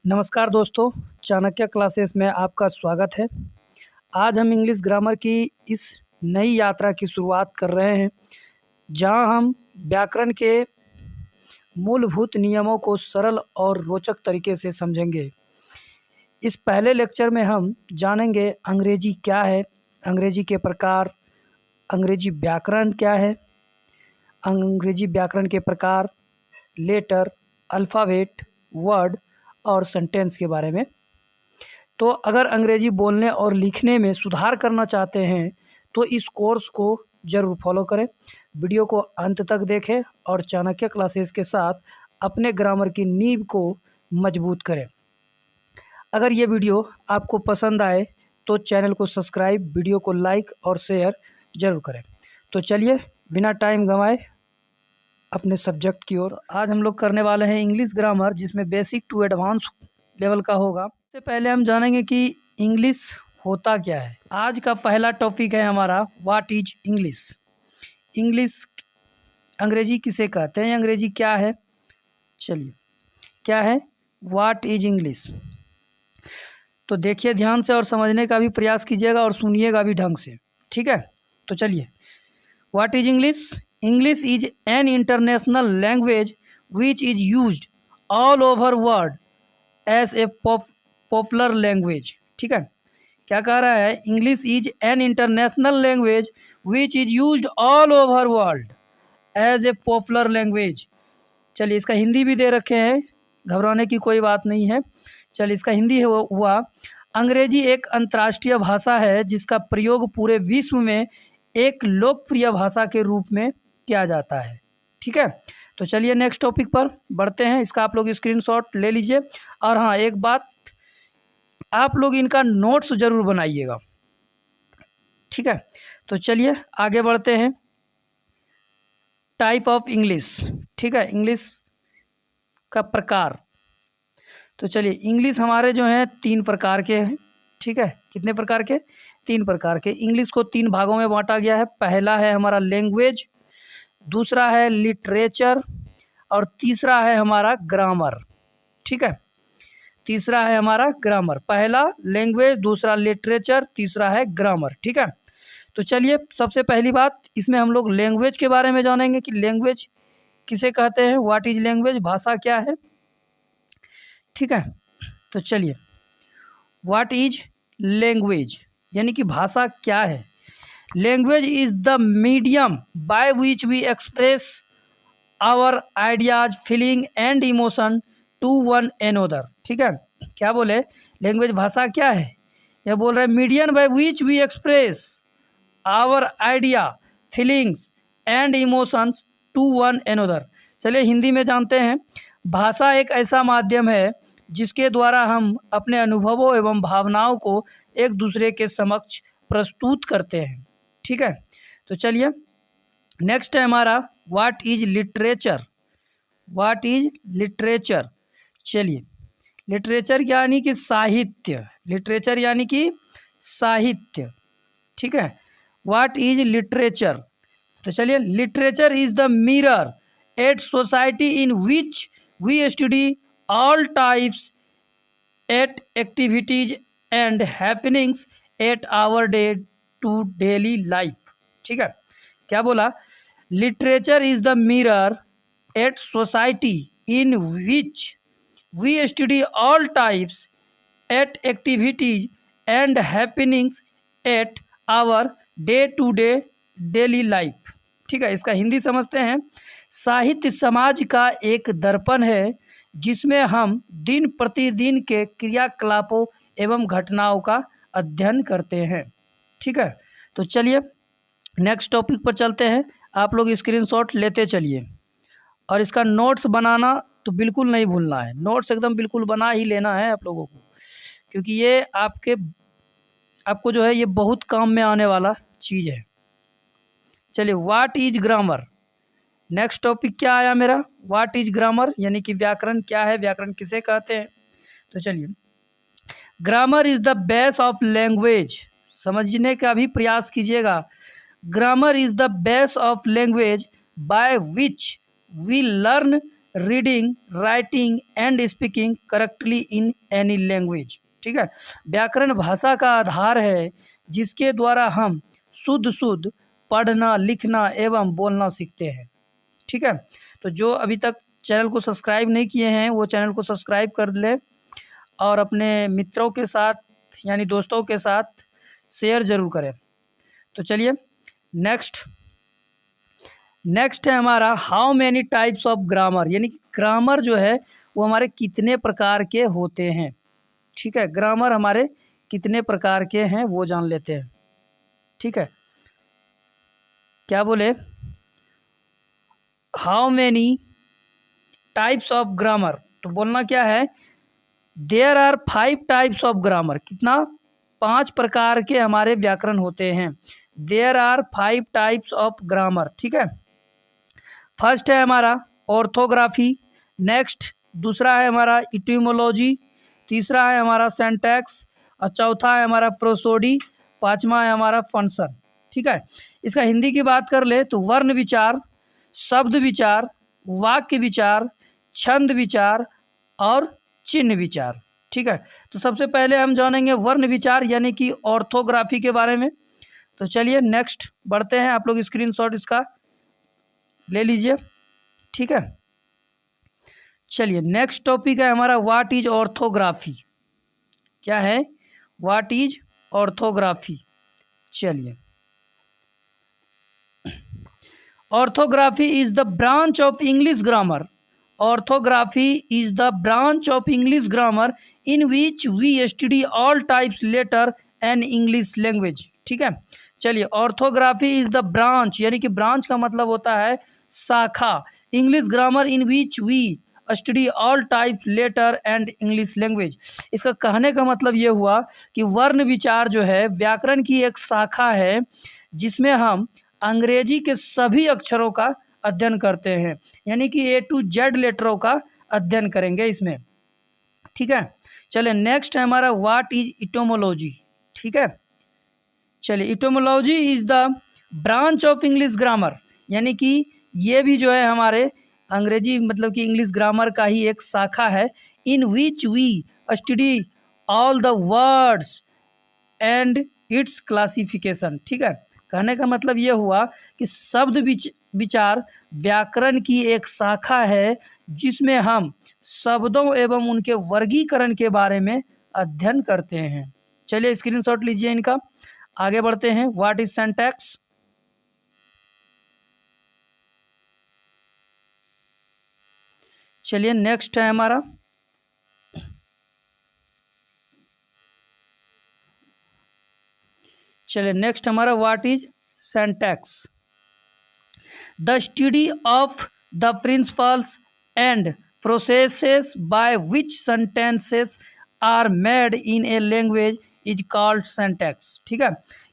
नमस्कार दोस्तों, चाणक्य क्लासेस में आपका स्वागत है। आज हम इंग्लिश ग्रामर की इस नई यात्रा की शुरुआत कर रहे हैं, जहां हम व्याकरण के मूलभूत नियमों को सरल और रोचक तरीके से समझेंगे। इस पहले लेक्चर में हम जानेंगे अंग्रेजी क्या है, अंग्रेजी के प्रकार, अंग्रेजी व्याकरण क्या है, अंग्रेजी व्याकरण के प्रकार, लेटर, अल्फ़ाबेट, वर्ड और सेंटेंस के बारे में। तो अगर अंग्रेजी बोलने और लिखने में सुधार करना चाहते हैं तो इस कोर्स को ज़रूर फॉलो करें, वीडियो को अंत तक देखें और चाणक्य क्लासेस के साथ अपने ग्रामर की नींव को मजबूत करें। अगर ये वीडियो आपको पसंद आए तो चैनल को सब्सक्राइब, वीडियो को लाइक और शेयर ज़रूर करें। तो चलिए बिना टाइम गंवाए अपने सब्जेक्ट की ओर। आज हम लोग करने वाले हैं इंग्लिश ग्रामर, जिसमें बेसिक टू एडवांस लेवल का होगा। सबसे पहले हम जानेंगे कि इंग्लिश होता क्या है। आज का पहला टॉपिक है हमारा व्हाट इज इंग्लिश। इंग्लिश, अंग्रेजी किसे कहते हैं, अंग्रेजी क्या है। चलिए, क्या है व्हाट इज इंग्लिश। तो देखिए ध्यान से और समझने का भी प्रयास कीजिएगा और सुनिएगा भी ढंग से, ठीक है। तो चलिए, what is English. English is an international language which is used all over world as a popular language। ठीक है, क्या कह रहा है, English is an international language which is used all over world as a popular language. चलिए, इसका हिंदी भी दे रखे हैं, घबराने की कोई बात नहीं है। चलिए, इसका हिंदी हुआ, अंग्रेजी एक अंतर्राष्ट्रीय भाषा है जिसका प्रयोग पूरे विश्व में एक लोकप्रिय भाषा के रूप में किया जाता है। ठीक है, तो चलिए नेक्स्ट टॉपिक पर बढ़ते हैं। इसका आप लोग स्क्रीनशॉट ले लीजिए और हाँ, एक बात, आप लोग इनका नोट्स ज़रूर बनाइएगा, ठीक है। तो चलिए आगे बढ़ते हैं। टाइप ऑफ इंग्लिश, ठीक है, इंग्लिश का प्रकार। तो चलिए, इंग्लिश हमारे जो हैं 3 प्रकार के हैं, ठीक है। कितने प्रकार के? 3 प्रकार के। इंग्लिश को 3 भागों में बांटा गया है। पहला है हमारा लैंग्वेज, दूसरा है लिटरेचर और तीसरा है हमारा ग्रामर। ठीक है, तीसरा है हमारा ग्रामर। पहला लैंग्वेज, दूसरा लिटरेचर, तीसरा है ग्रामर। ठीक है, तो चलिए सबसे पहली बात, इसमें हम लोग लैंग्वेज के बारे में जानेंगे कि लैंग्वेज किसे कहते हैं, व्हाट इज लैंग्वेज, भाषा क्या है। ठीक है, तो चलिए, व्हाट इज लैंग्वेज यानी कि भाषा क्या है। Language is the medium by which we express our ideas, feeling and emotion to one another. ठीक है, क्या बोले, लैंग्वेज भाषा क्या है, यह बोल रहे हैं medium by which we express our idea, feelings and emotions to one another. चलिए हिंदी में जानते हैं। भाषा एक ऐसा माध्यम है जिसके द्वारा हम अपने अनुभवों एवं भावनाओं को एक दूसरे के समक्ष प्रस्तुत करते हैं। ठीक है, तो चलिए नेक्स्ट है हमारा what is literature. What is literature. चलिए, लिटरेचर यानी कि साहित्य, लिटरेचर यानी कि साहित्य। ठीक है, व्हाट इज लिटरेचर। तो चलिए, literature is the mirror at society in which we study all types at activities and happenings at our day to daily life। ठीक है, क्या बोला, literature is the mirror at society in which we study all types at activities and happenings at our day to day daily life. ठीक है, इसका हिंदी समझते हैं। साहित्य समाज का एक दर्पण है जिसमें हम दिन प्रतिदिन के क्रियाकलापों एवं घटनाओं का अध्ययन करते हैं। ठीक है, तो चलिए नेक्स्ट टॉपिक पर चलते हैं। आप लोग स्क्रीनशॉट लेते चलिए और इसका नोट्स बनाना तो बिल्कुल नहीं भूलना है। नोट्स एकदम बिल्कुल बना ही लेना है आप लोगों को, क्योंकि ये आपको जो है ये बहुत काम में आने वाला चीज़ है। चलिए, what is grammar. Next topic क्या आया मेरा, व्हाट इज ग्रामर यानी कि व्याकरण क्या है, व्याकरण किसे कहते हैं। तो चलिए, grammar is the base of language. समझने का भी प्रयास कीजिएगा। Grammar is the base of language by which we learn reading, writing and speaking correctly in any language. ठीक है, व्याकरण भाषा का आधार है जिसके द्वारा हम शुद्ध पढ़ना, लिखना एवं बोलना सीखते हैं। ठीक है, तो जो अभी तक चैनल को सब्सक्राइब नहीं किए हैं वो चैनल को सब्सक्राइब कर लें और अपने मित्रों के साथ यानी दोस्तों के साथ शेयर ज़रूर करें। तो चलिए नेक्स्ट है हमारा how many types of grammar, यानी ग्रामर जो है वो हमारे कितने प्रकार के होते हैं। ठीक है, ग्रामर हमारे कितने प्रकार के हैं वो जान लेते हैं। ठीक है, क्या बोले, how many types of grammar, तो बोलना क्या है, there are 5 types of grammar. कितना, 5 प्रकार के हमारे व्याकरण होते हैं। There are 5 types of grammar. ठीक है, फर्स्ट है हमारा ऑर्थोग्राफी, नेक्स्ट दूसरा है हमारा इटिमोलॉजी, तीसरा है हमारा सिंटैक्स और चौथा है हमारा प्रोसोडी, पांचवा है हमारा फंक्शन। ठीक है, इसका हिंदी की बात कर ले तो वर्ण विचार, शब्द विचार, वाक्य विचार, छंद विचार और चिन्ह विचार। ठीक है, तो सबसे पहले हम जानेंगे वर्ण विचार यानी कि ऑर्थोग्राफी के बारे में। तो चलिए नेक्स्ट बढ़ते हैं, आप लोग स्क्रीनशॉट इसका ले लीजिए। ठीक है, चलिए नेक्स्ट टॉपिक है हमारा व्हाट इज ऑर्थोग्राफी। क्या है, व्हाट इज ऑर्थोग्राफी। चलिए, orthography is the branch of English grammar. Orthography is the branch of English grammar in which we study all types letter and English language. ठीक है, चलिए orthography is the branch यानी कि branch का मतलब होता है शाखा, English grammar in which we study all types letter and English language. इसका कहने का मतलब ये हुआ कि वर्ण विचार जो है व्याकरण की एक शाखा है जिसमें हम अंग्रेजी के सभी अक्षरों का अध्ययन करते हैं, यानी कि A to Z लेटरों का अध्ययन करेंगे इसमें। ठीक है, चलिए नेक्स्ट है हमारा व्हाट इज इटोमोलॉजी। ठीक है, चलिए etymology is the branch of English grammar, यानी कि ये भी जो है हमारे अंग्रेजी मतलब कि इंग्लिश ग्रामर का ही एक शाखा है। In which we study all the words and its classification. ठीक है, कहने का मतलब ये हुआ कि शब्द विचार व्याकरण की एक शाखा है जिसमें हम शब्दों एवं उनके वर्गीकरण के बारे में अध्ययन करते हैं। चलिए स्क्रीनशॉट लीजिए इनका, आगे बढ़ते हैं। What is syntax. चलिए नेक्स्ट है हमारा what is syntax. The study of the principles and processes by which sentences are made in a language is called syntax. ठीक है,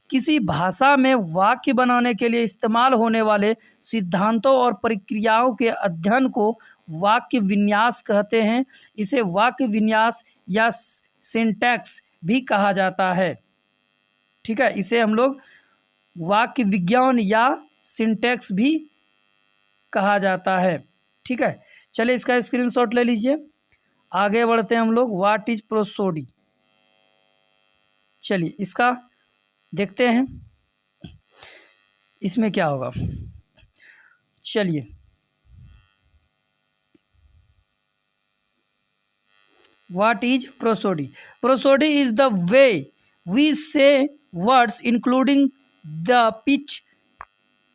किसी भाषा में वाक्य बनाने के लिए इस्तेमाल होने वाले सिद्धांतों और प्रक्रियाओं के अध्ययन को वाक्य विन्यास कहते हैं। इसे वाक्य विन्यास या सिंटैक्स भी कहा जाता है। ठीक है, इसे हम लोग वाक्य विज्ञान या सिंटैक्स भी कहा जाता है। ठीक है, चलिए इसका स्क्रीनशॉट ले लीजिए, आगे बढ़ते हैं हम लोग। What is prosody. चलिए इसका देखते हैं इसमें क्या होगा। चलिए what is prosody. Prosody is the way we say words including the pitch,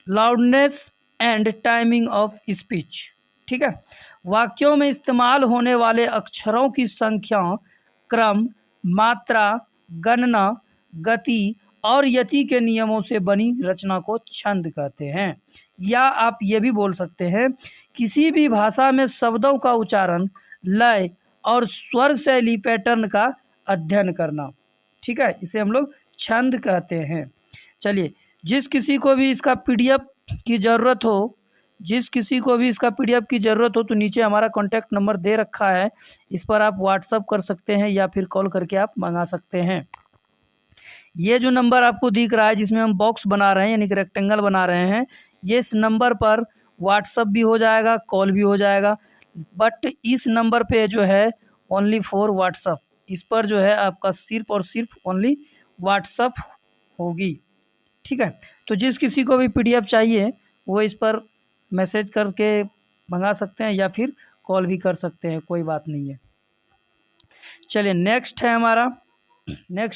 loudness and timing of speech. ठीक है, वाक्यों में इस्तेमाल होने वाले अक्षरों की संख्या, क्रम, मात्रा, गणना, गति और यति के नियमों से बनी रचना को छंद कहते हैं। या आप ये भी बोल सकते हैं किसी भी भाषा में शब्दों का उच्चारण, लय और स्वर शैली पैटर्न का अध्ययन करना। ठीक है, इसे हम लोग छंद कहते हैं। चलिए जिस किसी को भी इसका PDF की ज़रूरत हो तो नीचे हमारा कॉन्टैक्ट नंबर दे रखा है, इस पर आप व्हाट्सअप कर सकते हैं या फिर कॉल करके आप मंगा सकते हैं। ये जो नंबर आपको दिख रहा है जिसमें हम बॉक्स बना रहे हैं यानी कि रेक्टेंगल बना रहे हैं, ये इस नंबर पर व्हाट्सअप भी हो जाएगा, कॉल भी हो जाएगा। बट इस नंबर पे जो है ओनली फॉर व्हाट्सअप, इस पर जो है आपका सिर्फ और सिर्फ ओनली व्हाट्सअप होगी। ठीक है, तो जिस किसी को भी पीडीएफ चाहिए वो इस पर मैसेज करके मंगा सकते हैं या फिर कॉल भी कर सकते हैं, कोई बात नहीं है। चलिए नेक्स्ट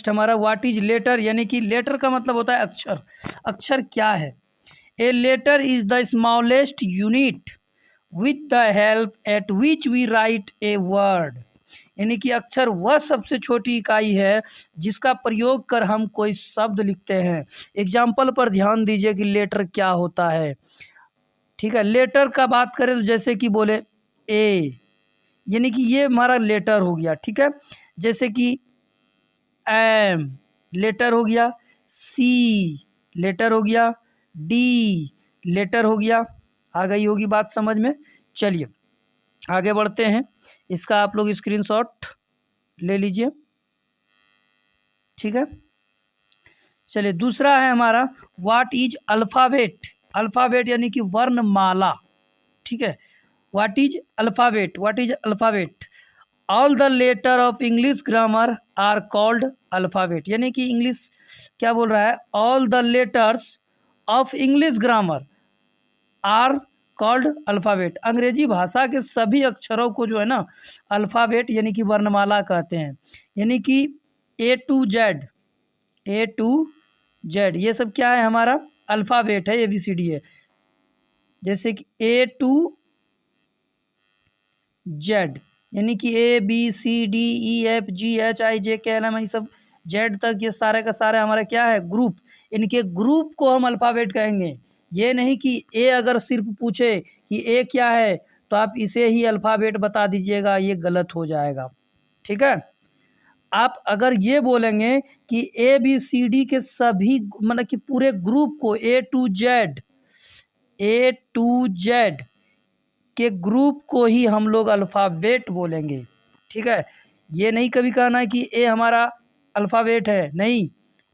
हमारा व्हाट इज लेटर, यानी कि लेटर का मतलब होता है अक्षर। अक्षर क्या है? A letter is the smallest unit with the help at which we write a word, यानी कि अक्षर वह सबसे छोटी इकाई है जिसका प्रयोग कर हम कोई शब्द लिखते हैं। एग्जाम्पल पर ध्यान दीजिए कि लेटर क्या होता है। ठीक है, लेटर का बात करें तो जैसे कि बोले ए, यानी कि ये हमारा लेटर हो गया। ठीक है, जैसे कि एम लेटर हो गया, सी लेटर हो गया, डी लेटर हो गया। आ गई होगी बात समझ में। चलिए आगे बढ़ते हैं, इसका आप लोग स्क्रीनशॉट ले लीजिए। ठीक है, चलिए दूसरा है हमारा व्हाट इज अल्फ़ाबेट। अल्फ़ाबेट यानी कि वर्णमाला। ठीक है, what is alphabet, what is alphabet. All the letter of English grammar are called alphabet, यानी कि इंग्लिश क्या बोल रहा है, all the letters of English grammar are called alphabet. अंग्रेजी भाषा के सभी अक्षरों को जो है ना अल्फ़ाबेट यानी कि वर्णमाला कहते हैं। यानी कि ए टू जेड ये सब क्या है, हमारा अल्फ़ाबेट है, ABCD है। जैसे कि A to Z, यानी कि ABCDEFGHIJKLM ये सब जेड तक, ये सारे का सारे हमारा क्या है, ग्रुप। इनके ग्रुप को हम अल्फ़ाबेट कहेंगे। ये नहीं कि ए अगर सिर्फ पूछे कि ए क्या है तो आप इसे ही अल्फ़ाबेट बता दीजिएगा, ये गलत हो जाएगा। ठीक है, आप अगर ये बोलेंगे कि ABCD के सभी मतलब कि पूरे ग्रुप को A to Z के ग्रुप को ही हम लोग अल्फ़ाबेट बोलेंगे। ठीक है, ये नहीं कभी कहना है कि ए हमारा अल्फ़ाबेट है, नहीं,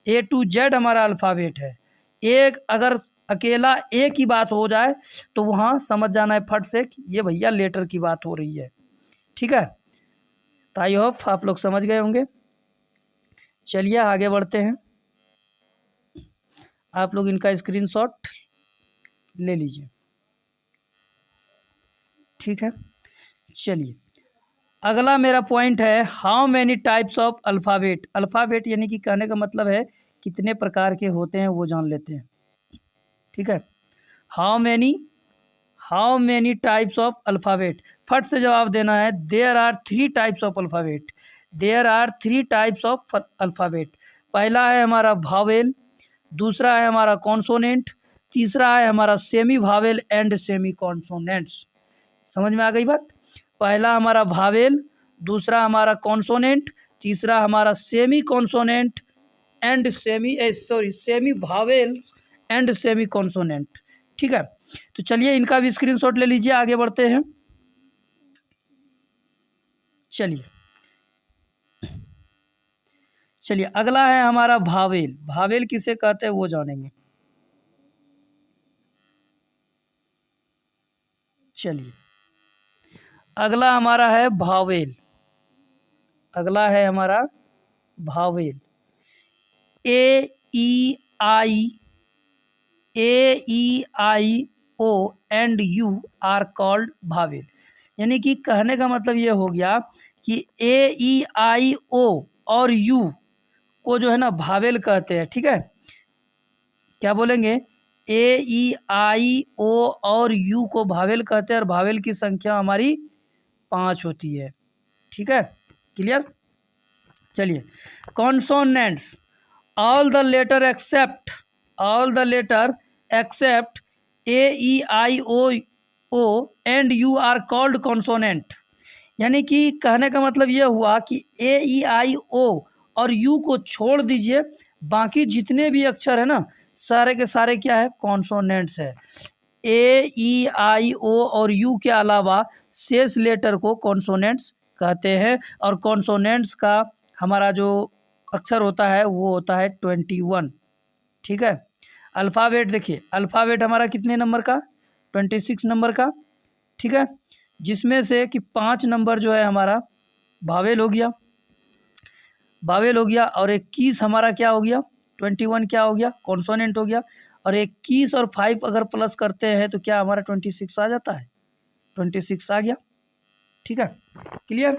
A to Z हमारा अल्फ़ाबेट है। एक अगर अकेला ए की बात हो जाए तो वहाँ समझ जाना है फट से कि ये भैया लेटर की बात हो रही है। ठीक है, तो आई होप आप लोग समझ गए होंगे। चलिए आगे बढ़ते हैं, आप लोग इनका स्क्रीनशॉट ले लीजिए। ठीक है, चलिए अगला मेरा पॉइंट है how many types of alphabet. Alphabet यानी कि कहने का मतलब है कितने प्रकार के होते हैं वो जान लेते हैं। ठीक है, how many types of alphabet. फट से जवाब देना है, there are 3 types of alphabet. There are 3 types of alphabet. पहला है हमारा भावेल, दूसरा है हमारा कॉन्सोनेंट, तीसरा है हमारा semi vowel and semi consonants. समझ में आ गई बात। पहला हमारा भावेल, दूसरा हमारा कॉन्सोनेंट, तीसरा हमारा semi consonant and semi vowels and semi consonant. ठीक है, तो चलिए इनका भी स्क्रीनशॉट ले लीजिए, आगे बढ़ते हैं। चलिए अगला है हमारा भावेल। भावेल किसे कहते हैं वो जानेंगे। चलिए अगला हमारा है भावेल। अगला है हमारा vowel. A E I O and U are called vowel. यानी कि कहने का मतलब ये हो गया कि AEIO और U को जो है ना भावेल कहते हैं। ठीक है, क्या बोलेंगे, AEIO और U को भावेल कहते हैं और भावेल की संख्या हमारी 5 होती है। ठीक है, क्लियर। चलिए consonants, all the letter except AEIO and U are called consonant. यानी कि कहने का मतलब ये हुआ कि AEIO और U को छोड़ दीजिए, बाकी जितने भी अक्षर है ना सारे के सारे क्या है, कॉन्सोनेंट्स है। AEIO और U के अलावा शेष लेटर को कॉन्सोनेंट्स कहते हैं और कॉन्सोनेंट्स का हमारा जो अक्षर होता है वो होता है 21। ठीक है, अल्फ़ाबेट देखिए, अल्फ़ाबेट हमारा कितने नंबर का, 26 नंबर का। ठीक है, जिसमें से कि 5 नंबर जो है हमारा वावेल हो गया, वावेल हो गया, और 21 हमारा क्या हो गया, 21 क्या हो गया, कॉन्सोनेंट हो गया, और 21 और 5 अगर प्लस करते हैं तो क्या हमारा 26 आ जाता है, 26 आ गया। ठीक है, क्लियर।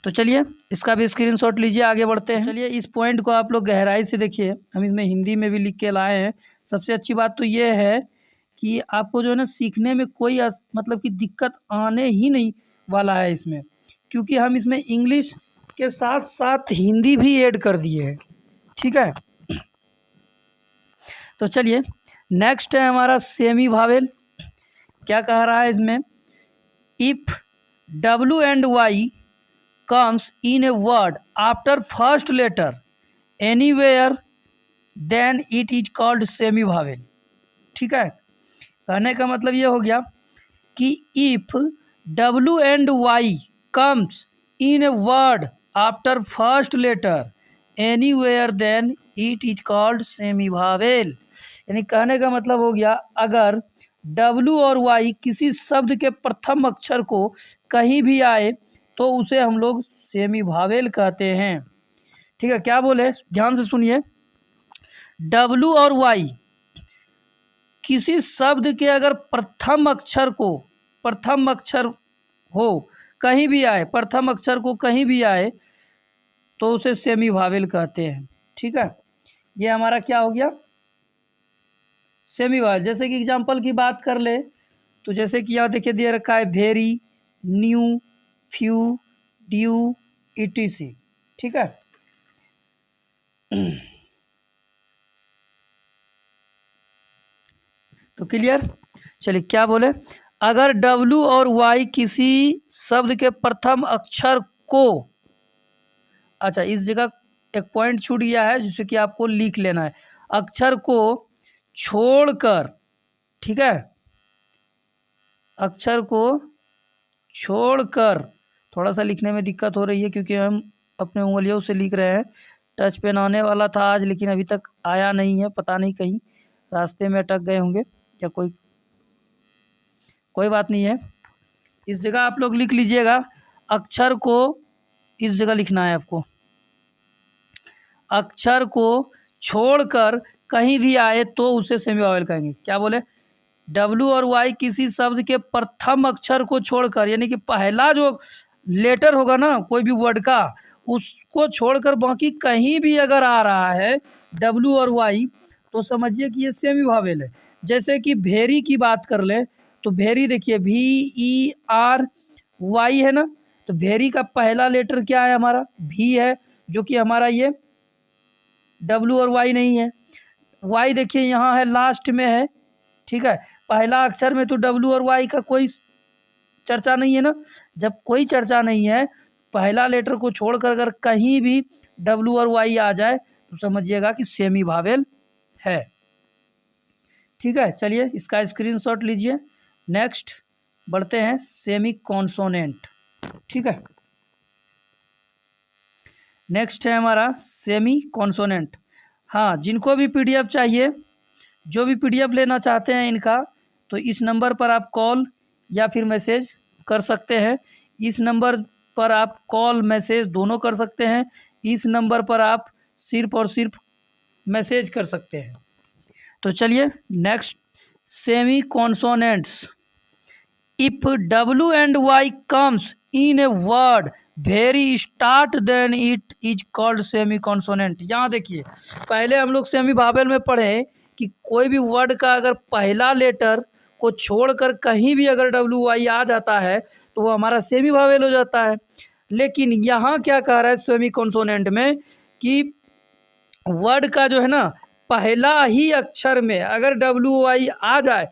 तो चलिए इसका भी स्क्रीनशॉट लीजिए, आगे बढ़ते हैं। चलिए इस पॉइंट को आप लोग गहराई से देखिए, हम इसमें हिंदी में भी लिख के लाए हैं। सबसे अच्छी बात तो ये है कि आपको जो है ना सीखने में कोई मतलब कि दिक्कत आने ही नहीं वाला है इसमें, क्योंकि हम इसमें इंग्लिश के साथ साथ हिंदी भी ऐड कर दिए हैं। ठीक है, तो चलिए नेक्स्ट है हमारा सेमी वावेल। क्या कह रहा है इसमें, if W and Y comes in a word after first letter anywhere then it is called semi vowel। ठीक है, कहने का मतलब ये हो गया कि if W and Y comes in a word after first letter anywhere then it is called semi vowel। यानी कहने का मतलब हो गया, अगर W और Y किसी शब्द के प्रथम अक्षर को कहीं भी आए तो उसे हम लोग सेमी वावेल कहते हैं। ठीक है, क्या बोले, ध्यान से सुनिए। W और Y किसी शब्द के अगर प्रथम अक्षर हो कहीं भी आए, प्रथम अक्षर को कहीं भी आए तो उसे सेमी वावेल कहते हैं। ठीक है, ये हमारा क्या हो गया, सेमी वावेल। जैसे कि एग्जाम्पल की बात कर ले तो जैसे कि यहाँ देखिए दे रखा है very, new, few, due, etc। ठीक है, तो क्लियर। चलिए क्या बोले, अगर W और Y किसी शब्द के प्रथम अक्षर को, अच्छा इस जगह एक पॉइंट छूट गया है जिसे कि आपको लिख लेना है, अक्षर को छोड़कर। ठीक है, अक्षर को छोड़कर, थोड़ा सा लिखने में दिक्कत हो रही है क्योंकि हम अपने उंगलियों से लिख रहे हैं। टच पेन आने वाला था आज लेकिन अभी तक आया नहीं है, पता नहीं कहीं रास्ते में अटक गए होंगे या कोई बात नहीं है। इस जगह आप लोग लिख लीजिएगा, अक्षर को इस जगह लिखना है आपको, अक्षर को छोड़कर कहीं भी आए तो उसे सेमी वावेल कहेंगे। क्या बोले, W और Y किसी शब्द के प्रथम अक्षर को छोड़कर, यानी कि पहला जो लेटर होगा ना कोई भी वर्ड का, उसको छोड़कर बाकी कहीं भी अगर आ रहा है W और Y तो समझिए कि ये सेमी वावेल है। जैसे कि भेरी की बात कर ले तो भेरी देखिए VERY है ना, तो भेरी का पहला लेटर क्या है हमारा, भी है, जो कि हमारा ये W और Y नहीं है। Y देखिए यहाँ है, लास्ट में है। ठीक है, पहला अक्षर में तो W और Y का कोई चर्चा नहीं है ना। जब कोई चर्चा नहीं है, पहला लेटर को छोड़कर अगर कहीं भी W और Y आ जाए तो समझिएगा कि सेमी वावेल है। ठीक है, चलिए इसका स्क्रीनशॉट लीजिए। नेक्स्ट बढ़ते हैं सेमी कॉन्सोनेंट। ठीक है, नेक्स्ट है हमारा सेमी कॉन्सोनेंट। हाँ, जिनको भी PDF चाहिए, जो भी PDF लेना चाहते हैं इनका, तो इस नंबर पर आप कॉल या फिर मैसेज कर सकते हैं। इस नंबर पर आप कॉल मैसेज दोनों कर सकते हैं। इस नंबर पर आप सिर्फ और सिर्फ मैसेज कर सकते हैं। तो चलिए next semi consonants. If W and Y comes in a word very start then it is called semi consonant. यहाँ देखिए, पहले हम लोग सेमी वावेल में पढ़े कि कोई भी वर्ड का अगर पहला लेटर को छोड़कर कहीं भी अगर WY आ जाता है तो वो हमारा सेमी वावेल हो जाता है। लेकिन यहाँ क्या कह रहा है सेमी कॉन्सोनेंट में कि वर्ड का जो है ना पहला ही अक्षर में अगर WY आ जाए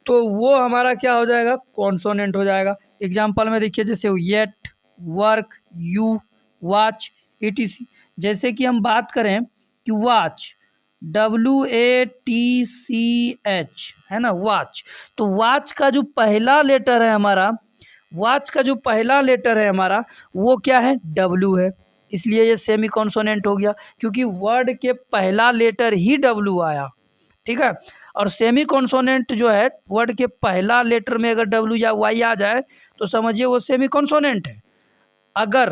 तो वो हमारा क्या हो जाएगा, कॉन्सोनेंट हो जाएगा। एग्जाम्पल में देखिए, जैसे yet, work, you, watch, etc। जैसे कि हम बात करें कि वॉच, WATCH है ना, वॉच, तो वॉच का जो पहला लेटर है हमारा, वॉच का जो पहला लेटर है हमारा वो क्या है, W है, इसलिए ये सेमी कॉन्सोनेंट हो गया क्योंकि वर्ड के पहला लेटर ही W आया। ठीक है, और सेमी कॉन्सोनेंट जो है वर्ड के पहला लेटर में अगर W या Y आ जाए तो समझिए वो सेमी कॉन्सोनेंट है। अगर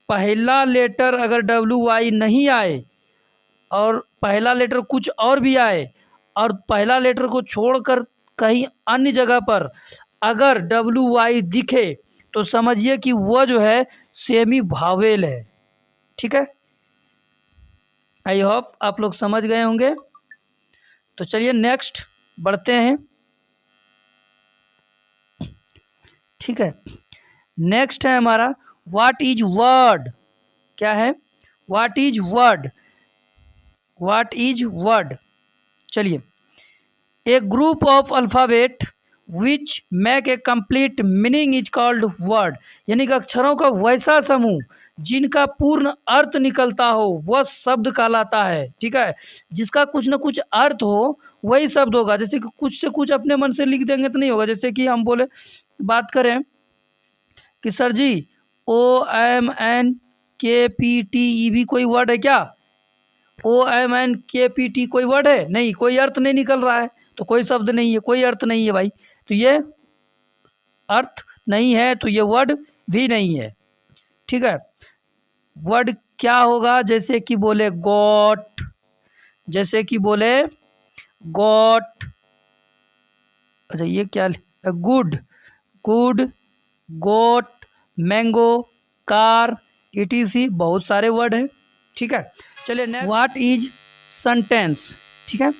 पहला लेटर अगर WY नहीं आए और पहला लेटर कुछ और भी आए और पहला लेटर को छोड़कर कहीं अन्य जगह पर अगर WY दिखे तो समझिए कि वह जो है सेमी वावेल है। ठीक है, आई होप आप लोग समझ गए होंगे। तो चलिए नेक्स्ट बढ़ते हैं। ठीक है, नेक्स्ट है हमारा व्हाट इज वर्ड। क्या है? What is word. What is word. चलिए, a group of alphabet which make a complete meaning is called word. यानी कि अक्षरों का वैसा समूह जिनका पूर्ण अर्थ निकलता हो वह शब्द कहलाता है। ठीक है, जिसका कुछ ना कुछ अर्थ हो वही शब्द होगा। जैसे कि कुछ से कुछ अपने मन से लिख देंगे तो नहीं होगा। जैसे कि हम बोले, बात करें कि सर जी OMNKPTEB कोई वर्ड है क्या? OMNKPT कोई वर्ड है? नहीं, कोई अर्थ नहीं निकल रहा है, तो कोई शब्द नहीं है, कोई अर्थ नहीं है भाई। तो ये अर्थ नहीं है तो ये वर्ड भी नहीं है। ठीक है, वर्ड क्या होगा? जैसे कि बोले गॉट, जैसे कि बोले गॉट, अच्छा ये क्या, गुड, गुड, गोट, मैंगो, कार, ETC, बहुत सारे वर्ड हैं। ठीक है, चलिए नेक्स्ट, व्हाट इज सेंटेंस। ठीक है,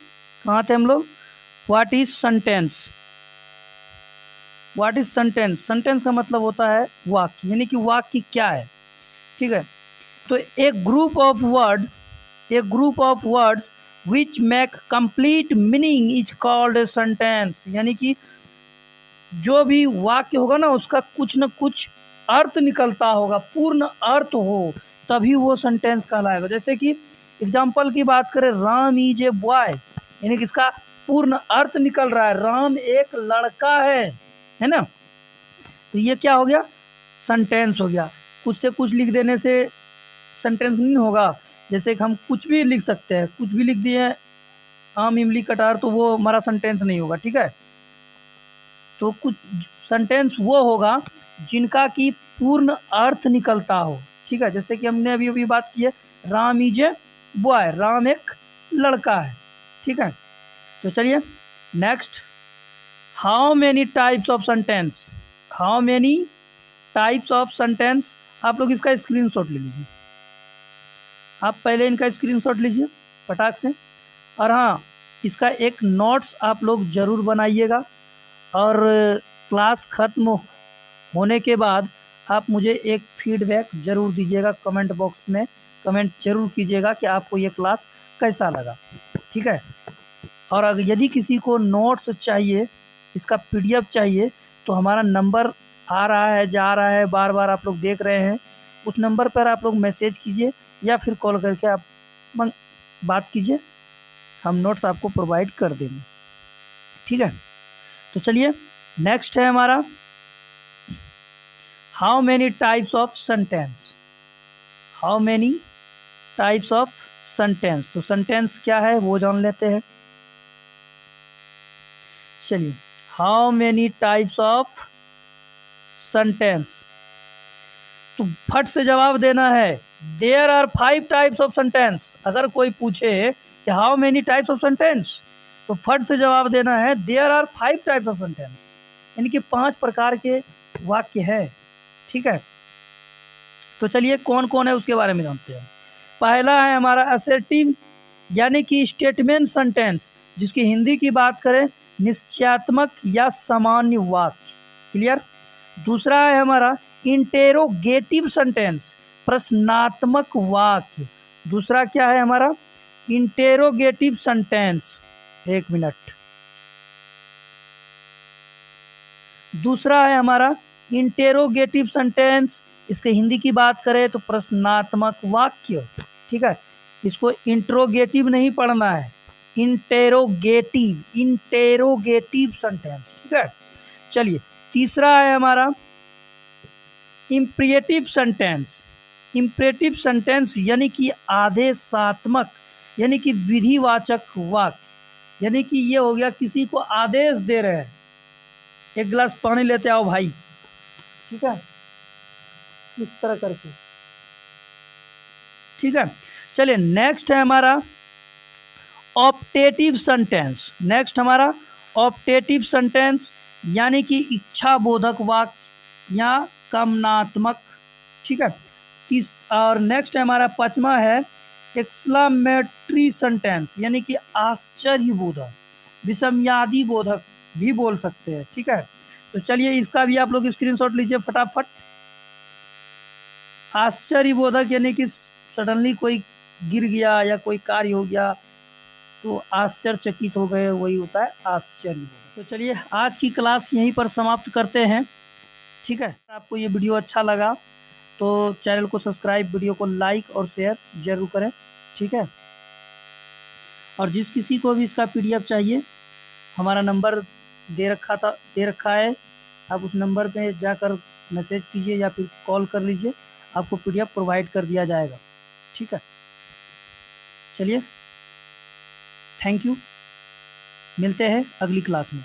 कहाँ थे हम लोग? What is sentence. What is sentence. Sentence का मतलब होता है वाक्य, यानी कि वाक्य क्या है। ठीक है, तो एक ग्रुप ऑफ वर्ड, एक group of words which make complete meaning is called a sentence. यानी कि जो भी वाक्य होगा ना उसका कुछ न कुछ अर्थ निकलता होगा, पूर्ण अर्थ हो, तभी वो सेंटेंस कहलाएगा। जैसे कि एग्जाम्पल की बात करें, राम इज ए बॉय, यानी कि इसका पूर्ण अर्थ निकल रहा है, राम एक लड़का है ना। तो ये क्या हो गया? सेंटेंस हो गया। कुछ से कुछ लिख देने से सेंटेंस नहीं होगा। जैसे कि हम कुछ भी लिख सकते हैं, कुछ भी लिख दिए आम, इमली, कटार, तो वो हमारा सेंटेंस नहीं होगा। ठीक है, तो कुछ सेंटेंस वो होगा जिनका कि पूर्ण अर्थ निकलता हो। ठीक है, जैसे कि हमने अभी अभी बात की है, Ram is a boy, Ram एक लड़का है। ठीक है, तो चलिए next, how many types of sentence. How many types of sentence. आप लोग इसका स्क्रीनशॉट ले लीजिए, आप पहले इनका स्क्रीनशॉट लीजिए फटाक से। और हाँ, इसका एक नोट्स आप लोग ज़रूर बनाइएगा और क्लास ख़त्म होने के बाद आप मुझे एक फीडबैक ज़रूर दीजिएगा, कमेंट बॉक्स में कमेंट ज़रूर कीजिएगा कि आपको ये क्लास कैसा लगा। ठीक है, और अगर यदि किसी को नोट्स चाहिए, इसका PDF चाहिए, तो हमारा नंबर आ रहा है, जा रहा है, बार बार आप लोग देख रहे हैं, उस नंबर पर आप लोग मैसेज कीजिए या फिर कॉल करके आप बात कीजिए, हम नोट्स आपको प्रोवाइड कर देंगे। ठीक है, तो चलिए नेक्स्ट है हमारा, how many types of sentence. How many types of sentence. तो सेंटेंस क्या है वो जान लेते हैं। चलिए, how many types of sentence. तो फट से जवाब देना है, there are 5 types of sentence. अगर कोई पूछे कि how many types of sentence, तो फट से जवाब देना है there are 5 types of sentence, यानी कि 5 प्रकार के वाक्य है। ठीक है, तो चलिए कौन कौन है उसके बारे में जानते हैं। पहला है हमारा असर्टिव, यानी कि स्टेटमेंट सेंटेंस, जिसकी हिंदी की बात करें निश्चयात्मक या सामान्य वाक्य। क्लियर। दूसरा है हमारा इंटेरोगेटिव सेंटेंस, प्रश्नात्मक वाक्य। दूसरा क्या है हमारा? Interrogative sentence. एक मिनट। दूसरा है हमारा इंटेरोगेटिव सेंटेंस, इसके हिंदी की बात करें तो प्रश्नात्मक वाक्य। ठीक है, इसको इंट्रोगेटिव नहीं पढ़ना है, इंटेरोगेटिव, इंटेरोगेटिव सेंटेंस। ठीक है, चलिए तीसरा है हमारा इम्परेटिव सेंटेंस। इम्परेटिव सेंटेंस यानी कि आदेशात्मक, यानी कि विधिवाचक वाक्य। यानी कि ये हो गया किसी को आदेश दे रहे हैं, एक गिलास पानी लेते आओ भाई, ठीक है, इस तरह करके। ठीक है, चलिए नेक्स्ट है हमारा ऑप्टेटिव सेंटेंस। नेक्स्ट हमारा ऑप्टेटिव सेंटेंस यानी कि इच्छा बोधक वाक्य या कामनात्मक। ठीक है, और नेक्स्ट है हमारा पांचवा है एक्सक्लेमेटरी सेंटेंस यानी कि आश्चर्य बोधक, विस्मयादि बोधक भी बोल सकते हैं। ठीक है, तो चलिए इसका भी आप लोग स्क्रीनशॉट लीजिए फटाफट। आश्चर्य बोधक यानी कि सडनली कोई गिर गया या कोई कार्य हो गया तो आश्चर्यचकित हो गए, वही होता है आश्चर्य बोधक। तो चलिए आज की क्लास यहीं पर समाप्त करते हैं। ठीक है, आपको ये वीडियो अच्छा लगा तो चैनल को सब्सक्राइब, वीडियो को लाइक और शेयर जरूर करें। ठीक है, और जिस किसी को भी इसका PDF चाहिए, हमारा नंबर दे रखा है, आप उस नंबर पे जाकर मैसेज कीजिए या फिर कॉल कर लीजिए, आपको PDF प्रोवाइड कर दिया जाएगा। ठीक है, चलिए थैंक यू, मिलते हैं अगली क्लास में।